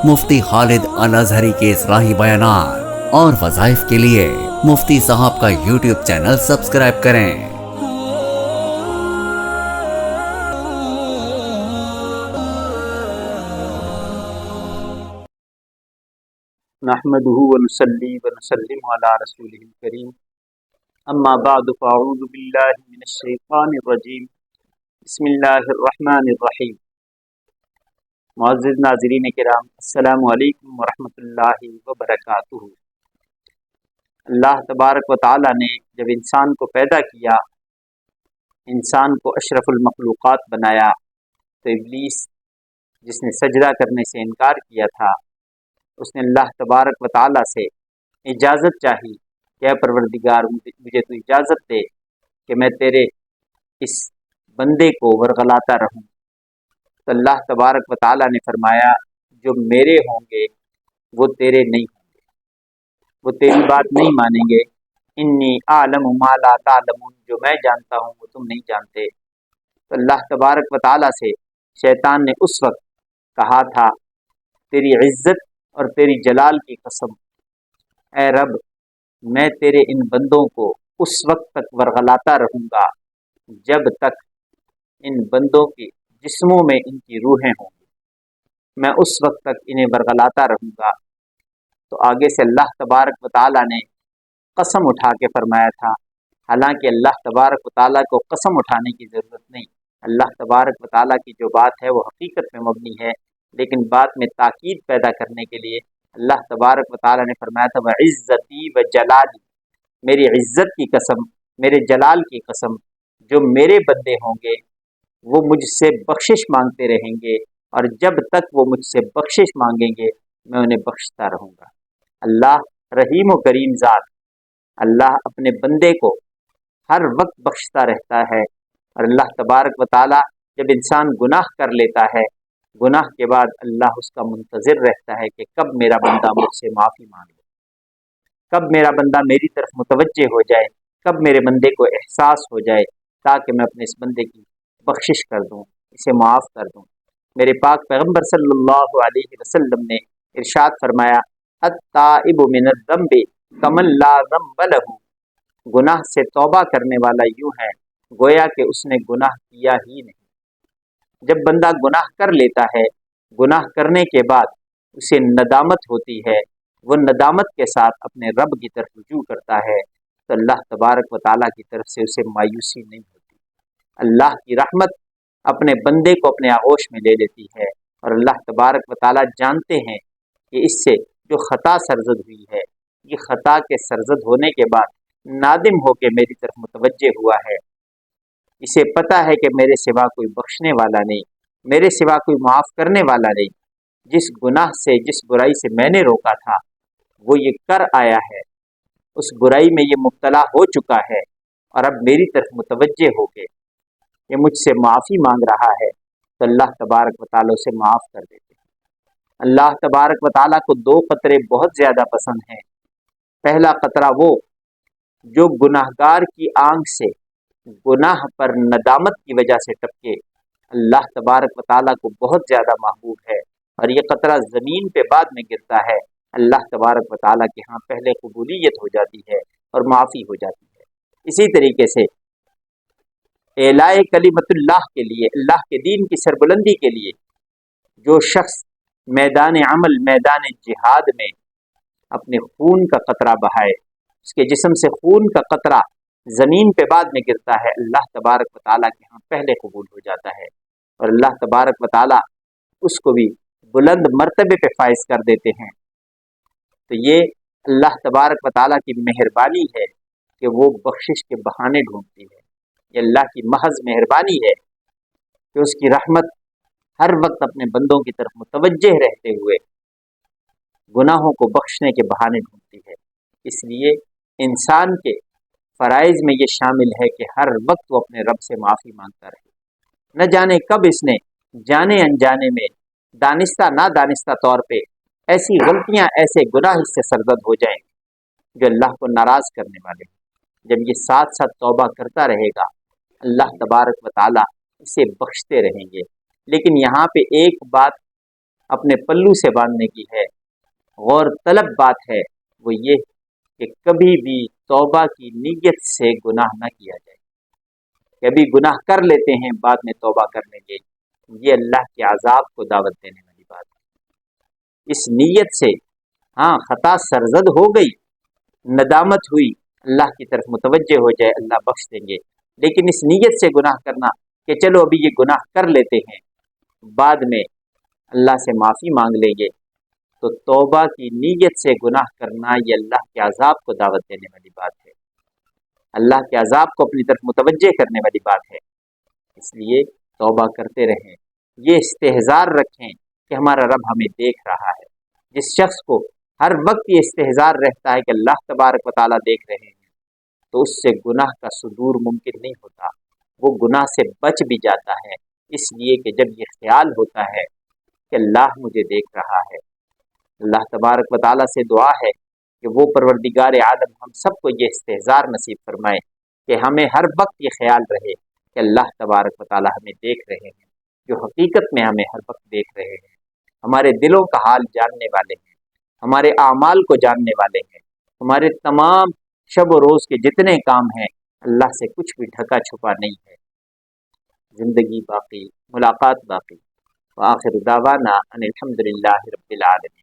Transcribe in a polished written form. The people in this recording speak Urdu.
مفتی خالد الازہری کے اصلاحی بیانات اور وظائف کے لیے مفتی صاحب کا یوٹیوب چینل سبسکرائب کریں۔ نحمده ونصلي ونسلم على رسوله الكريم اما بعد فاعوذ بالله من الشیطان الرجیم بسم اللہ الرحمن الرحیم۔ معزز ناظرین کرام، السلام علیکم ورحمۃ اللہ وبرکاتہ۔ اللہ تبارک و تعالی نے جب انسان کو پیدا کیا، انسان کو اشرف المخلوقات بنایا، تو ابلیس جس نے سجدہ کرنے سے انکار کیا تھا، اس نے اللہ تبارک و تعالیٰ سے اجازت چاہی کہ اے پروردگار، مجھے تو اجازت دے کہ میں تیرے اس بندے کو ورغلاتا رہوں۔ تو اللہ تبارک و تعالیٰ نے فرمایا، جو میرے ہوں گے وہ تیرے نہیں ہوں گے، وہ تیری بات نہیں مانیں گے۔ انی اعلم ما لا تعلمون، جو میں جانتا ہوں وہ تم نہیں جانتے۔ تو اللہ تبارک و تعالیٰ سے شیطان نے اس وقت کہا تھا، تیری عزت اور تیری جلال کی قسم، اے رب، میں تیرے ان بندوں کو اس وقت تک ورغلاتا رہوں گا جب تک ان بندوں کے جسموں میں ان کی روحیں ہوں گی، میں اس وقت تک انہیں ورغلاتا رہوں گا۔ تو آگے سے اللہ تبارک و تعالیٰ نے قسم اٹھا کے فرمایا تھا، حالانکہ اللہ تبارک و تعالیٰ کو قسم اٹھانے کی ضرورت نہیں۔ اللہ تبارک و تعالیٰ کی جو بات ہے وہ حقیقت میں مبنی ہے، لیکن بات میں تاکید پیدا کرنے کے لیے اللہ تبارک و تعالیٰ نے فرمایا تھا، وَعِزَّتِي وَجَلَالِي، میری عزت کی قسم، میرے جلال کی قسم، جو میرے بندے ہوں گے وہ مجھ سے بخشش مانگتے رہیں گے، اور جب تک وہ مجھ سے بخشش مانگیں گے میں انہیں بخشتا رہوں گا۔ اللہ رحیم و کریم ذات، اللہ اپنے بندے کو ہر وقت بخشتا رہتا ہے، اور اللہ تبارک و تعالیٰ جب انسان گناہ کر لیتا ہے، گناہ کے بعد اللہ اس کا منتظر رہتا ہے کہ کب میرا بندہ مجھ سے معافی مانگ لے، کب میرا بندہ میری طرف متوجہ ہو جائے، کب میرے بندے کو احساس ہو جائے، تاکہ میں اپنے اس بندے کی بخشش کر دوں، اسے معاف کر دوں۔ میرے پاک پیغمبر صلی اللہ علیہ وسلم نے ارشاد فرمایا، التائب من الذنب کمن لا ذنب لہ، گناہ سے توبہ کرنے والا یوں ہے گویا کہ اس نے گناہ کیا ہی نہیں۔ جب بندہ گناہ کر لیتا ہے، گناہ کرنے کے بعد اسے ندامت ہوتی ہے، وہ ندامت کے ساتھ اپنے رب کی طرف رجوع کرتا ہے، تو اللہ تبارک و تعالیٰ کی طرف سے اسے مایوسی نہیں ہوتی۔ اللہ کی رحمت اپنے بندے کو اپنے آغوش میں لے لیتی ہے، اور اللہ تبارک و تعالیٰ جانتے ہیں کہ اس سے جو خطا سرزد ہوئی ہے، یہ خطا کے سرزد ہونے کے بعد نادم ہو کے میری طرف متوجہ ہوا ہے، اسے پتہ ہے کہ میرے سوا کوئی بخشنے والا نہیں، میرے سوا کوئی معاف کرنے والا نہیں، جس گناہ سے، جس برائی سے میں نے روکا تھا وہ یہ کر آیا ہے، اس برائی میں یہ مبتلا ہو چکا ہے، اور اب میری طرف متوجہ ہو کے یہ مجھ سے معافی مانگ رہا ہے، تو اللہ تبارک و تعالیٰ اسے معاف کر دیتے ہیں۔ اللہ تبارک و تعالیٰ کو دو قطرے بہت زیادہ پسند ہیں۔ پہلا قطرہ وہ جو گناہگار کی آنکھ سے گناہ پر ندامت کی وجہ سے ٹپکے، اللہ تبارک و تعالیٰ کو بہت زیادہ محبوب ہے، اور یہ قطرہ زمین پہ بعد میں گرتا ہے، اللہ تبارک و تعالیٰ کے ہاں پہلے قبولیت ہو جاتی ہے اور معافی ہو جاتی ہے۔ اسی طریقے سے اعلاء کلمت اللہ کے لیے، اللہ کے دین کی سربلندی کے لیے جو شخص میدان عمل، میدان جہاد میں اپنے خون کا قطرہ بہائے، اس کے جسم سے خون کا قطرہ زمین پہ بعد میں گرتا ہے، اللہ تبارک و تعالیٰ کے ہاں پہلے قبول ہو جاتا ہے، اور اللہ تبارک و تعالیٰ اس کو بھی بلند مرتبے پہ فائز کر دیتے ہیں۔ تو یہ اللہ تبارک و تعالیٰ کی مہربانی ہے کہ وہ بخشش کے بہانے ڈھونڈتی ہے، یہ اللہ کی محض مہربانی ہے کہ اس کی رحمت ہر وقت اپنے بندوں کی طرف متوجہ رہتے ہوئے گناہوں کو بخشنے کے بہانے ڈھونڈتی ہے۔ اس لیے انسان کے فرائض میں یہ شامل ہے کہ ہر وقت وہ اپنے رب سے معافی مانگتا رہے۔ نہ جانے کب اس نے جانے انجانے میں، دانستہ نہ دانستہ طور پہ ایسی غلطیاں، ایسے گناہ اس سے سرزد ہو جائیں جو اللہ کو ناراض کرنے والے ہیں۔ جب یہ ساتھ ساتھ توبہ کرتا رہے گا، اللہ تبارک و تعالیٰ اسے بخشتے رہیں گے۔ لیکن یہاں پہ ایک بات اپنے پلو سے باندھنے کی ہے۔ غور طلب بات ہے وہ یہ کہ کبھی بھی توبہ کی نیت سے گناہ نہ کیا جائے۔ کبھی گناہ کر لیتے ہیں بعد میں توبہ کر لیں گے، یہ اللہ کے عذاب کو دعوت دینے والی بات ہے۔ اس نیت سے ہاں خطا سرزد ہو گئی، ندامت ہوئی، اللہ کی طرف متوجہ ہو جائے، اللہ بخش دیں گے، لیکن اس نیت سے گناہ کرنا کہ چلو ابھی یہ گناہ کر لیتے ہیں بعد میں اللہ سے معافی مانگ لیں گے، تو توبہ کی نیت سے گناہ کرنا یہ اللہ کے عذاب کو دعوت دینے والی بات ہے، اللہ کے عذاب کو اپنی طرف متوجہ کرنے والی بات ہے۔ اس لیے توبہ کرتے رہیں، یہ استحضار رکھیں کہ ہمارا رب ہمیں دیکھ رہا ہے۔ جس شخص کو ہر وقت یہ استحضار رہتا ہے کہ اللہ تبارک و تعالیٰ دیکھ رہے ہیں، تو اس سے گناہ کا صدور ممکن نہیں ہوتا، وہ گناہ سے بچ بھی جاتا ہے، اس لیے کہ جب یہ خیال ہوتا ہے کہ اللہ مجھے دیکھ رہا ہے، اللہ تبارک و تعالیٰ سے دعا ہے کہ وہ پروردگار عالم ہم سب کو یہ استحضار نصیب فرمائے کہ ہمیں ہر وقت یہ خیال رہے کہ اللہ تبارک و تعالیٰ ہمیں دیکھ رہے ہیں، جو حقیقت میں ہمیں ہر وقت دیکھ رہے ہیں، ہمارے دلوں کا حال جاننے والے ہیں، ہمارے اعمال کو جاننے والے ہیں، ہمارے تمام شب و روز کے جتنے کام ہیں، اللہ سے کچھ بھی ڈھکا چھپا نہیں ہے۔ زندگی باقی، ملاقات باقی۔ وآخر دعوانا ان الحمد للہ رب العالمین۔